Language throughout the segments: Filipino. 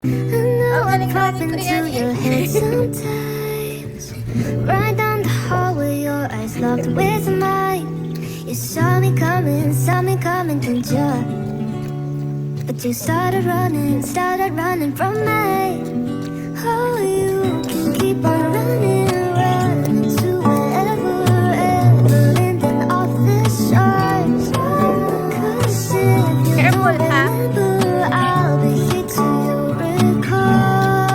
know I pop into your head sometimes. Right down the hallway, your eyes locked with mine. You saw me coming, didn't you? But you started running from me. Oh, you can keep on running to wherever, landing off the shores. 'Cause if you Careful, don't ha? remember, I'll be here till you recall.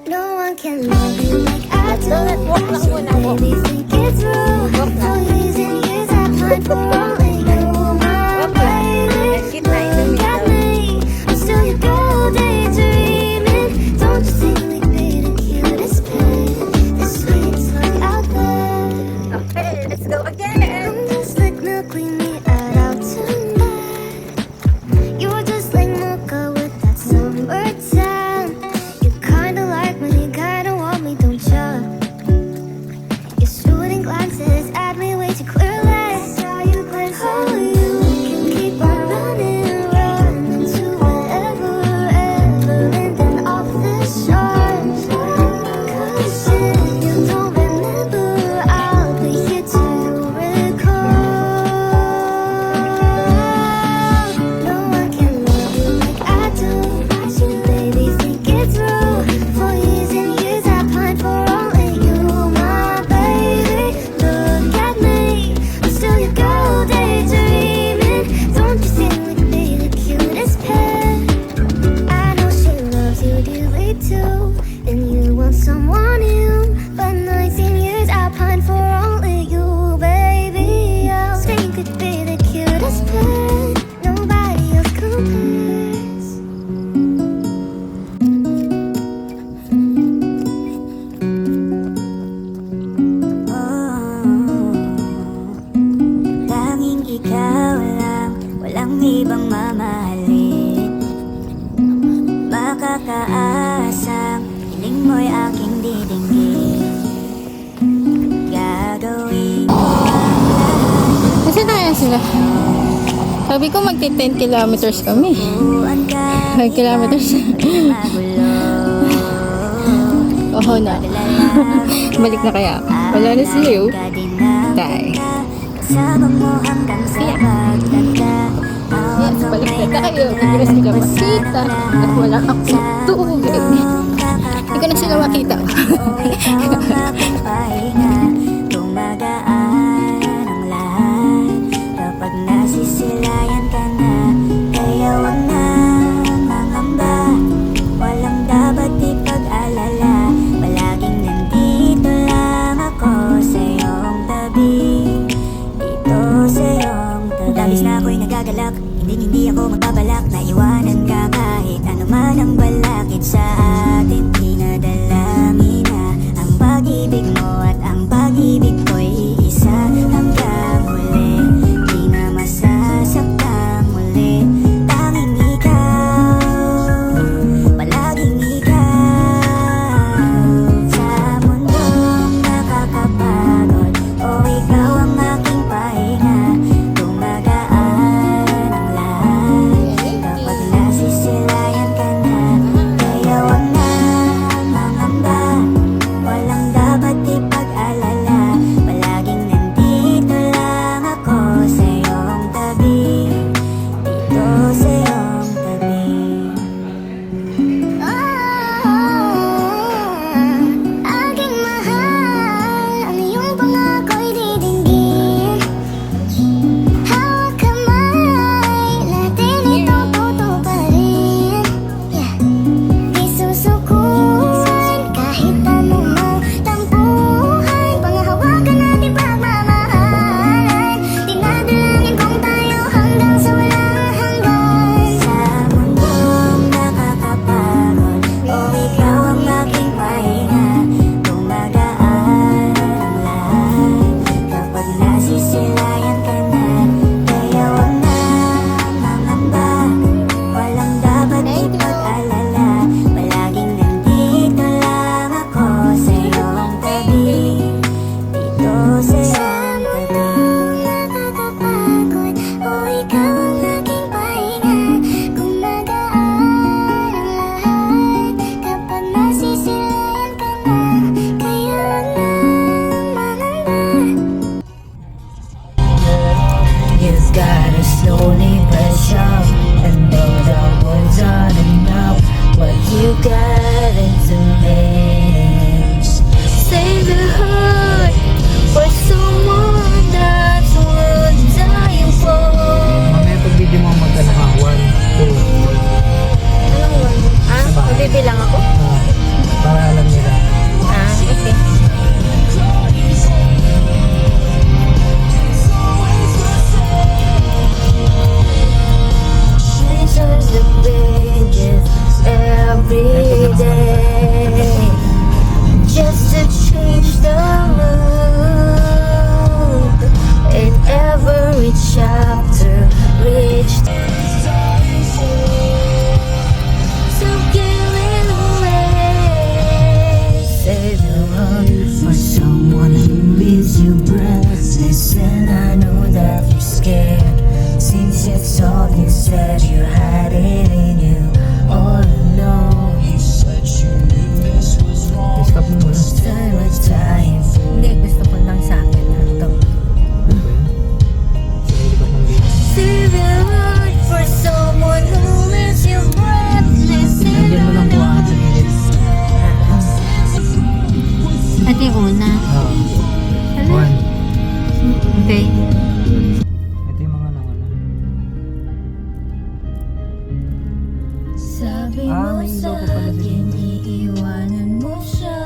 No one can love you like I do. Walk lang muna, walk. Baby, think it through. Walk For lang. years and years I planned for only you, my Walk lang. baby. Get na in the Look at middle. me, I'm still your girl daydreaming. Don't you think we'd be the cutest pair? The sweetest love out there. Okay, let's go again. I'm just like milk, clean me out tonight. You're just like mocha with that summertime. You kinda like me, you kinda want me, don't you? You're shooting glances at me way too clearly. Oh, you can keep on running to wherever, landing off the shores. 'Cause if you don't remember, I'll be here till you recall. No one can love you like I do. So baby, think it through. For years and years I planned for only you, my baby. Look at me, I'm still your girl daydreaming. Don't you think we'd be the cutest pair? I know she loves you dearly too, and you want someone new. But 19 years I pined for only you, baby. I think we'd be the cutest pair. Nobody else compares. Tanging ikaw lang, walang ibang mamahalin. Makakaasang hiling mo'y aking didinggin. Gagawin ko ang lahat. Kasi tayo sila. Sabi ko magti 10 kilometers kami. Buuan ka 5 kilometers. magulo. Oho na. Balik na kaya ako. Wala na si Leo. Tay. Kasama mo hanggang sa pagtanda. Yes, balik na tayo. Hindi ko na sila makita. At wala akong tubig. Hindi ko na sila makita. O ikaw ang aking pahinga. Tumagaan ang lahat kapag nasisilayan ka na. Kaya wag na mangamba, walang dapat ipag-alala. Palaging nandito lang ako sa iyong tabi. Dito sa iyong tabi. Labis na ako'y nagagalak, hindi ako magbabalak na iwanan ka kahit ano man ang balakid sa atin. Dinadalangin na ang pag-ibig mo at ang pag-ibig ko'y iisa hanggang huli. Di na masasaktan muli. Tanging ikaw, palaging ikaw. Sa mundong nakakapagod, o ikaw ang aking pahinga. Tumagaan ang lahat kapag nasisilayan ka na. Sabi Ah, mo may ilaw sa pa pala dito. akin, iiwanan mo siya.